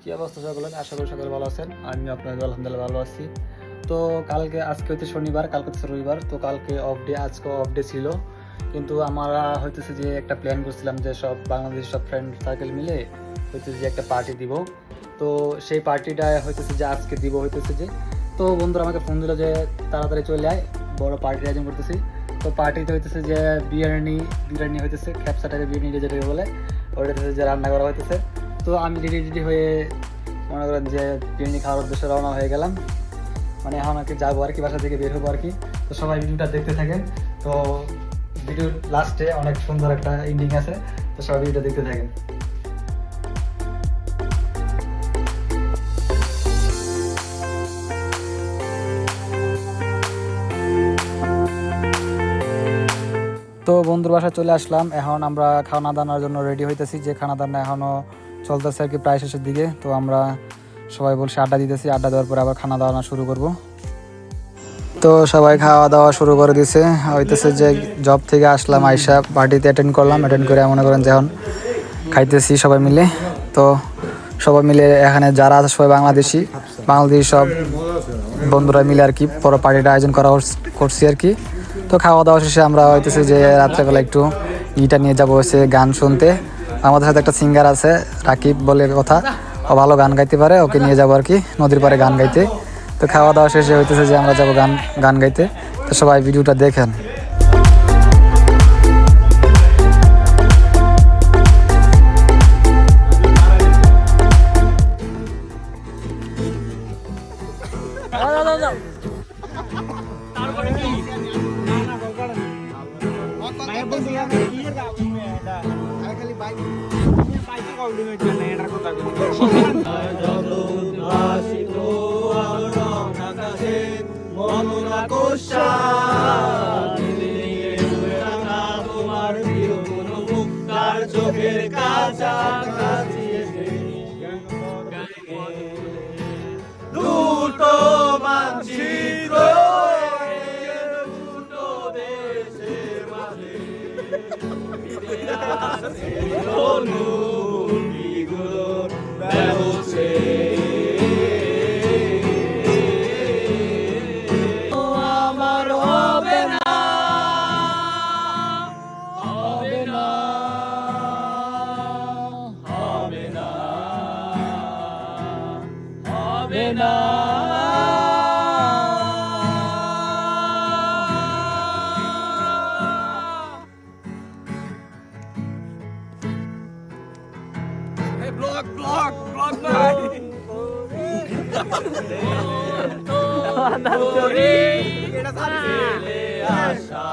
কি অবস্থা সকলের? আশা করি সকলে ভালো আছেন। আমি আপনাদের আলহামদুলিল্লাহ ভালো আছি। তো আজকে হচ্ছে শনিবার, কালকে হচ্ছে রবিবার। তো কালকে অফ ডে, আজকে অফ ডে ছিল। কিন্তু আমরা হইতেছে যে একটা প্ল্যান করছিলাম যে সব বাংলাদেশি সব ফ্রেন্ড সার্কেল মিলে হইতেছে যে একটা পার্টি দিব। তো সেই পার্টিটা হইতেছে যে আজকে দিব হইতেছে যে। তো বন্ধুরা আমাকে ফোন দিল যে তাড়াতাড়ি চলে আয়, বড় পার্টির আয়োজন করতেছি। তো পার্টিতে হইতেছে যে বিরিয়ানি হইতেছে, খ্যাপসা টাইপের বিরিয়ানি যেটাকে বলে, ওইটা হচ্ছে যে রান্না করা হইতেছে। তো আমি রেডি হয়ে মনে করেন যে বিরিয়ানি খাওয়ার উদ্দেশ্যে রওনা হয়ে গেলাম। মানে এখন আর কি যাবো আর কি, বাসা থেকে বের হবো আর কি। তো সবাই ভিডিওটা দেখতে থাকেন। তো ভিডিওর লাস্টে অনেক সুন্দর একটা এন্ডিং আছে, তো সবাই ভিডিওটা দেখতে থাকেন। তো বন্ধুর বাসায় চলে আসলাম। এখন আমরা খানা দানার জন্য রেডি হইতেছি, যে খানা দানা এখনও চলতেছে আর কি, প্রায় শেষের দিকে। তো আমরা সবাই বলছি আড্ডা দিতেছি, আড্ডা দেওয়ার পরে আবার খানা দাওয়া শুরু করব। তো সবাই খাওয়া দাওয়া শুরু করে দিছে। হইতেছে যে জব থেকে আসলাম, আইসা পার্টিতে অ্যাটেন্ড করলাম, অ্যাটেন্ড করে মনে করেন যে এখন খাইতেছি সবাই মিলে। তো সবাই মিলে এখানে যারা আছে সবাই বাংলাদেশি সব বন্ধুরা মিলে আর কি বড় পার্টিটা আয়োজন করছি আর কি। তো খাওয়া দাওয়া শেষে আমরা হইতেছে যে রাত্রেবেলা একটু ইটা নিয়ে যাবো হচ্ছে গান শুনতে। আমাদের সাথে একটা সিঙ্গার আছে, রাকিব বলে কথা, ও ভালো গান গাইতে পারে, ওকে নিয়ে যাবো আর কি নদীর পাড়ে গান গাইতে। তো খাওয়া দাওয়া শেষে হইতেছে যে আমরা যাবো গান গাইতে। তো সবাই ভিডিওটা দেখেন। চোখের কাছাকাছি দুটো মানচিত্র, দুটো দেশের মাঝে অনুভূতিগুলো বেরোচ্ছে। আমার হবে না, হবে না, হবে না, হবে না। ব্লগ নাই আশা